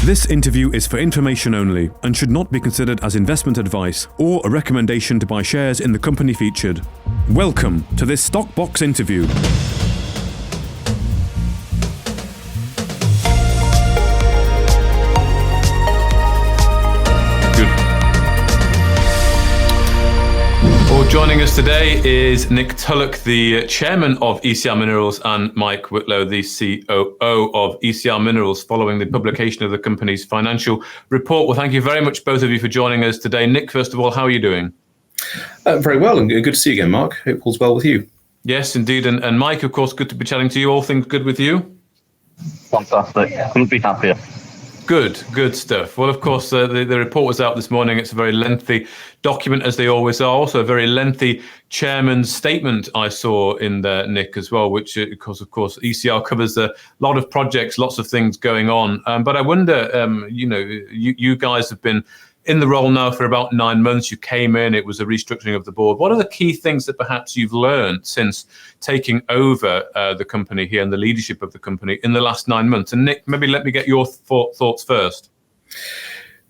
This interview is for information only and should not be considered as investment advice or a recommendation to buy shares in the company featured. Welcome to this Stock Box interview. Well, joining us today is Nick Tulloch, the chairman of ECR Minerals, and Mike Whitlow, the COO of ECR Minerals, following the publication of the company's financial report. Well, thank you very much, both of you, for joining us today. Nick, first of all, how are you doing? Very well, and good to see you again, Mark. Hope all's well with you. Yes, indeed. And Mike, of course, good to be chatting to you. All things good with you? Fantastic. Couldn't be happier. Good stuff. Well, of course, the report was out this morning. It's a very lengthy document, as they always are. Also, a very lengthy chairman's statement I saw in there, Nick, as well, which, of course, ECR covers a lot of projects, lots of things going on. But I wonder, you guys have been in the role now for about 9 months. You came in, it was a restructuring of the board. What are the key things that perhaps you've learned since taking over the company here and the leadership of the company in the last 9 months? And Nick, maybe let me get your thoughts first.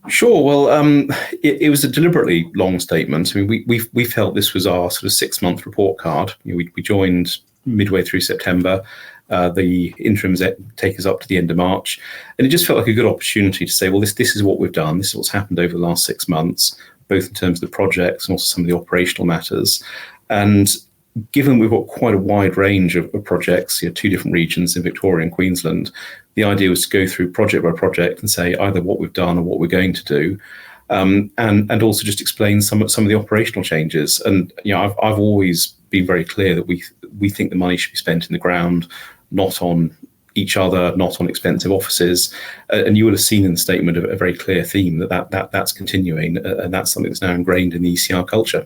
Sure. Well, it was a deliberately long statement. I mean, we felt this was our sort of 6-month report card. We joined midway through September. The interims take us up to the end of March, and it just felt like a good opportunity to say, well, this is what we've done. This is what's happened over the last 6 months, both in terms of the projects and also some of the operational matters. And given we've got quite a wide range of projects, 2 different regions in Victoria and Queensland, the idea was to go through project by project and say either what we've done or what we're going to do, and also just explain some of the operational changes. And I've always been very clear that we think the money should be spent in the ground, not on each other, not on expensive offices. And you will have seen in the statement a very clear theme that's continuing, and that's something that's now ingrained in the ECR culture.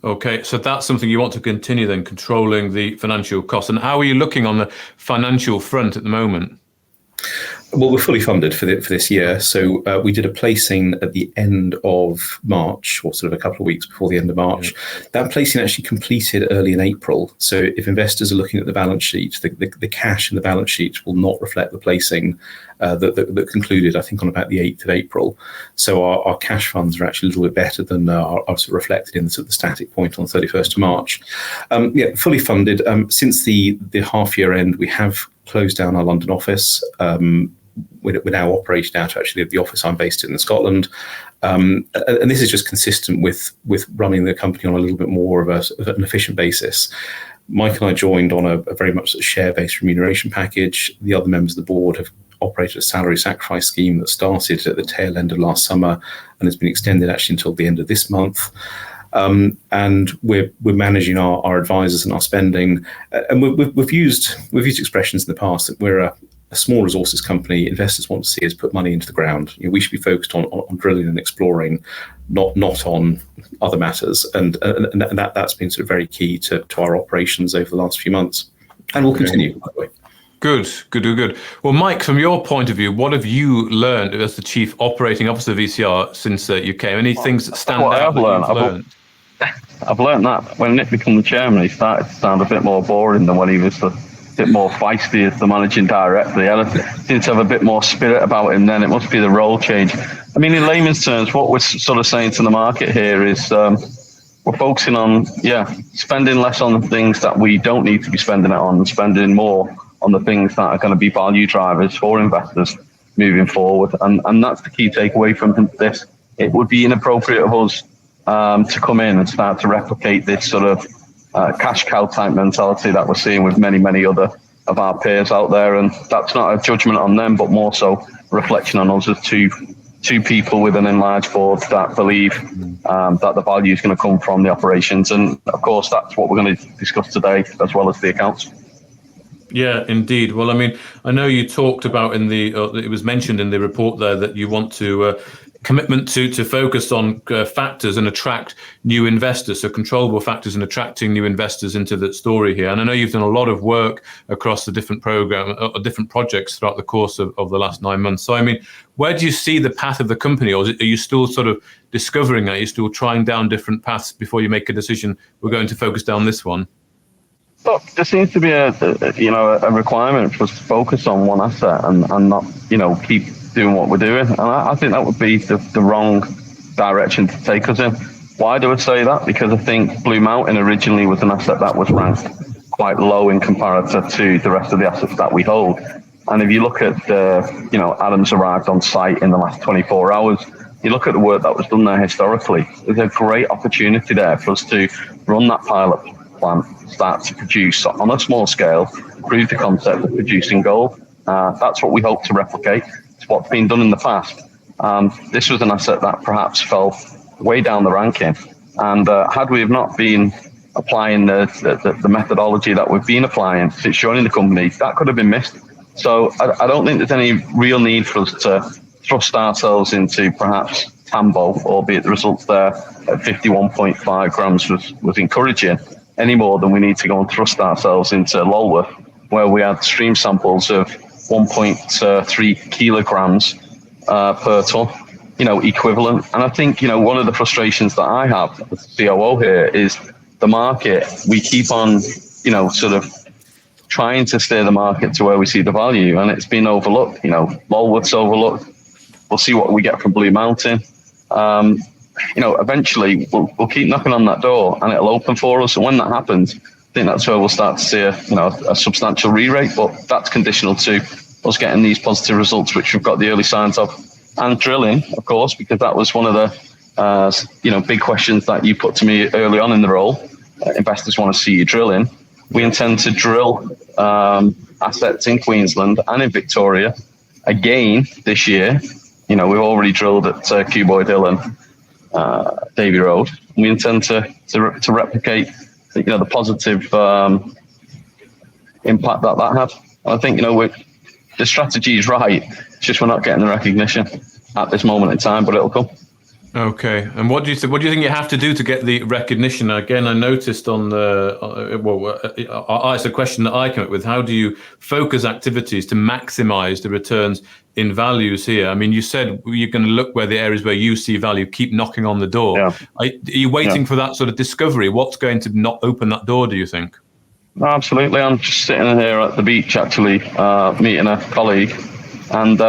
Okay, so that's something you want to continue then, controlling the financial costs. And how are you looking on the financial front at the moment? Well, we're fully funded for this year. So we did a placing at the end of March, or sort of a couple of weeks before the end of March. Yeah. That placing actually completed early in April. So if investors are looking at the balance sheet, the cash in the balance sheet will not reflect the placing that concluded, I think, on about the 8th of April. So our cash funds are actually a little bit better than are sort of reflected in the static point on the 31st of March. Fully funded. Since the half year end, we have closed down our London office. We're now operating out actually the office I'm based in Scotland, and this is just consistent with running the company on a little bit more of an efficient basis. Mike and I joined on a very much share-based remuneration package. The other members of the board have operated a salary sacrifice scheme that started at the tail end of last summer and has been extended actually until the end of this month. And we're managing our advisors and our spending, and we've used expressions in the past that we're a small resources company. Investors want to see us put money into the ground. We should be focused on drilling and exploring, not on other matters. And that's been sort of very key to our operations over the last few months, and will continue, by the way. Good. Well, Mike, from your point of view, what have you learned as the Chief Operating Officer of ECR since you came? Any things that stand out that you've learned? I've learned that when Nick became the chairman, he started to sound a bit more boring than when he was a bit more feisty as the managing director. He seemed to have a bit more spirit about him then. It must be the role change. I mean, in layman's terms, what we're sort of saying to the market here is we're focusing on, spending less on the things that we don't need to be spending it on, and spending more on the things that are going to be value drivers for investors moving forward. And that's the key takeaway from this. It would be inappropriate of us to come in and start to replicate this sort of cash cow type mentality that we're seeing with many other of our peers out there. And that's not a judgment on them, but more so a reflection on us as two people with an enlarged board that believe that the value is going to come from the operations. And of course, that's what we're going to discuss today, as well as the accounts. Yeah, indeed. Well, I mean, I know you talked about it was mentioned in the report there that you want to commitment to focus on factors and attract new investors, so controllable factors and attracting new investors into the story here. And I know you've done a lot of work across the different different projects throughout the course of the last 9 months. So, I mean, where do you see the path of the company, or are you still sort of discovering it? Are you still trying down different paths before you make a decision, we're going to focus down this one? Look, there seems to be a requirement for us to focus on one asset and not, keep doing what we're doing. And I think that would be the wrong direction to take us in. Why do I say that? Because I think Blue Mountain originally was an asset that was ranked quite low in comparison to the rest of the assets that we hold. And if you look at, Adams arrived on site in the last 24 hours, you look at the work that was done there historically, there's a great opportunity there for us to run that pilot plant, start to produce on a small scale, prove the concept of producing gold. That's what we hope to replicate. It's what's been done in the past. This was an asset that perhaps fell way down the ranking. And had we have not been applying the methodology that we've been applying since joining the company, that could have been missed. So I don't think there's any real need for us to thrust ourselves into perhaps Tambo, albeit the results there at 51.5 grams was encouraging, any more than we need to go and thrust ourselves into Lulworth, where we had stream samples of 1.3 kilograms per ton, equivalent. And I think, one of the frustrations that I have as COO here is the market. We keep on, sort of trying to steer the market to where we see the value, and it's been overlooked. Lulworth's overlooked. We'll see what we get from Blue Mountain. Eventually we'll keep knocking on that door, and it'll open for us. And when that happens, I think that's where we'll start to see a substantial re-rate. But that's conditional to us getting these positive results, which we've got the early signs of, and drilling, of course, because that was one of the big questions that you put to me early on in the role. Investors want to see you drilling. We intend to drill assets in Queensland and in Victoria again this year. We've already drilled at Cuboid Hill and Davy Road. We intend to replicate, the positive impact that had. I think the strategy is right. It's just we're not getting the recognition at this moment in time, but it'll come. Okay, and what do you think you have to do to get the recognition? Again, I noticed on the it's a question that I came up with. How do you focus activities to maximise the returns in values here? I mean, you said you're going to look where the areas where you see value, keep knocking on the door. Yeah. Are you waiting for that sort of discovery? What's going to not open that door, do you think? No, absolutely. I'm just sitting here at the beach, actually, meeting a colleague. And,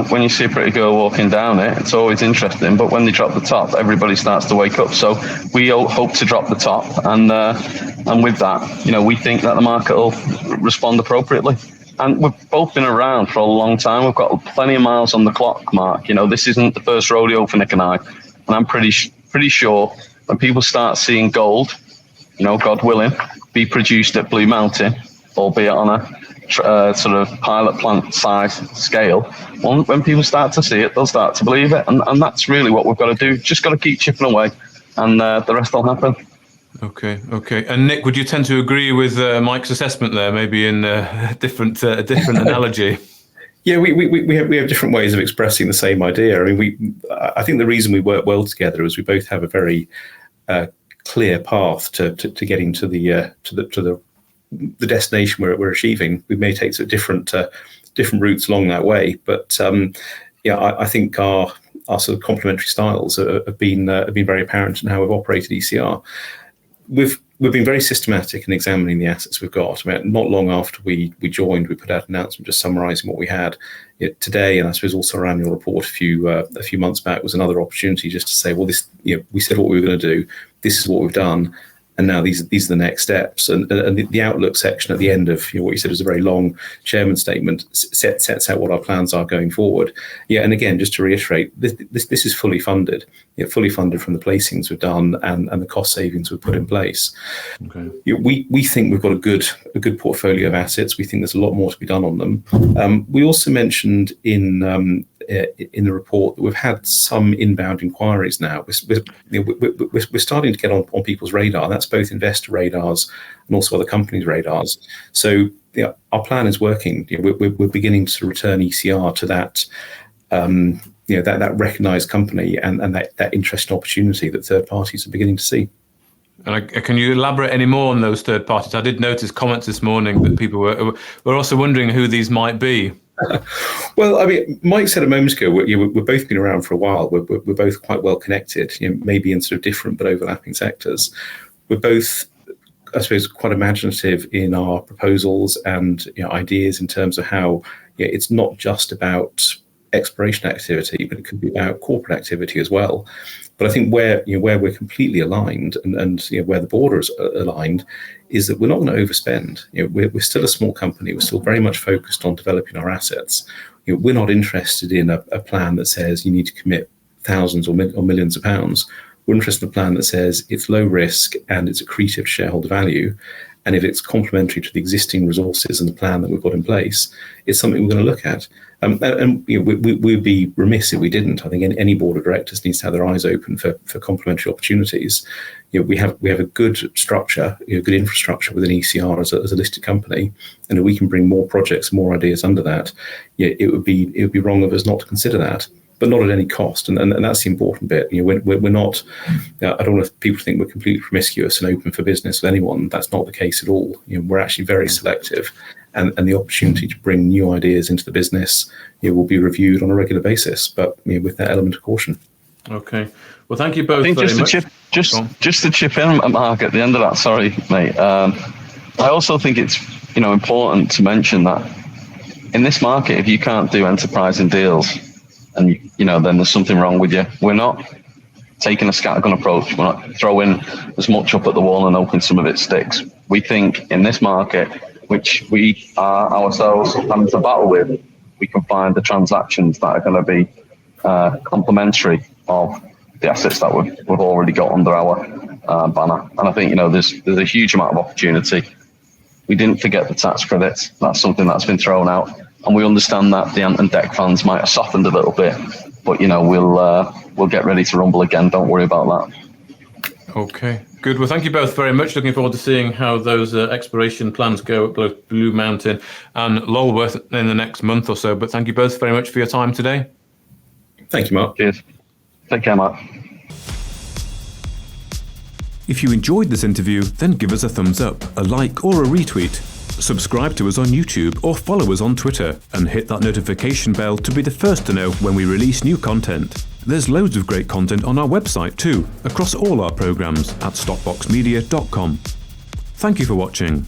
when you see a pretty girl walking down it, it's always interesting. But when they drop the top, everybody starts to wake up. So we hope to drop the top. And with that, we think that the market will respond appropriately. And we've both been around for a long time. We've got plenty of miles on the clock, Mark. This isn't the first rodeo for Nick and I. And I'm pretty sure when people start seeing gold, God willing, be produced at Blue Mountain, albeit on a sort of pilot plant size scale, when people start to see it, they'll start to believe it. And that's really what we've got to do. Just got to keep chipping away, and the rest will happen. Okay. And Nick, would you tend to agree with Mike's assessment there, maybe in a different analogy? Yeah, we have different ways of expressing the same idea. I mean, I think the reason we work well together is we both have a very clear path to getting to the destination we're achieving. We may take sort of different routes along that way, but I think our sort of complementary styles have been very apparent in how we've operated ECR. We've been very systematic in examining the assets we've got. I mean, not long after we joined, we put out an announcement just summarising what we had today, and I suppose also our annual report a few months back was another opportunity just to say, well, this we said what we were going to do. This is what we've done. And now these are the next steps. And the outlook section at the end of what you said was a very long chairman statement sets out what our plans are going forward. Yeah, and again, just to reiterate, this is fully funded. Fully funded from the placings we've done and the cost savings we've put in place. Okay. We think we've got a good portfolio of assets. We think there's a lot more to be done on them. We also mentioned in the report that we've had some inbound inquiries now. We're starting to get on people's radar. That's both investor radars and also other companies' radars. So our plan is working. We're beginning to return ECR to that that recognised company and that interesting opportunity that third parties are beginning to see. And can you elaborate any more on those third parties? I did notice comments this morning that people were also wondering who these might be. Well, I mean, Mike said a moment ago, we've both been around for a while. We're both quite well connected, maybe in sort of different but overlapping sectors. We're both, I suppose, quite imaginative in our proposals and ideas in terms of how it's not just about exploration activity, but it could be about corporate activity as well. But I think where we're completely aligned and where the board is aligned is that we're not going to overspend. We're still a small company. We're still very much focused on developing our assets. We're not interested in a plan that says you need to commit thousands or millions of pounds. We're interested in a plan that says it's low risk and it's accretive to shareholder value. And if it's complementary to the existing resources and the plan that we've got in place, it's something we're going to look at. We'd be remiss if we didn't. I think any board of directors needs to have their eyes open for complementary opportunities. We have a good structure, good infrastructure within ECR as a listed company, and if we can bring more projects, more ideas under that, it would be wrong of us not to consider that. But not at any cost, and that's the important bit. We're not. I don't want people to think we're completely promiscuous and open for business with anyone. That's not the case at all. We're actually very selective, and the opportunity to bring new ideas into the business will be reviewed on a regular basis, but with that element of caution. Okay. Well, thank you both. I think very much. Just to chip in, Mark, at the end of that. Sorry, mate. I also think it's important to mention that in this market, if you can't do enterprising deals, and then there's something wrong with you. We're not taking a scattergun approach. We're not throwing as much up at the wall and hoping some of it sticks. We think in this market, which we are ourselves having to battle with, we can find the transactions that are going to be complementary of the assets that we've already got under our banner. And I think there's a huge amount of opportunity. We didn't forget the tax credits. That's something that's been thrown out. And we understand that the Ant and Dec fans might have softened a little bit, but we'll get ready to rumble again. Don't worry about that. Okay, good. Well, thank you both very much. Looking forward to seeing how those exploration plans go at both Blue Mountain and Lulworth in the next month or so. But thank you both very much for your time today. Thank you, Mark. Cheers. Take care, Mark. If you enjoyed this interview, then give us a thumbs up, a like or a retweet. Subscribe to us on YouTube or follow us on Twitter and hit that notification bell to be the first to know when we release new content. There's loads of great content on our website too, across all our programmes at stockboxmedia.com. Thank you for watching.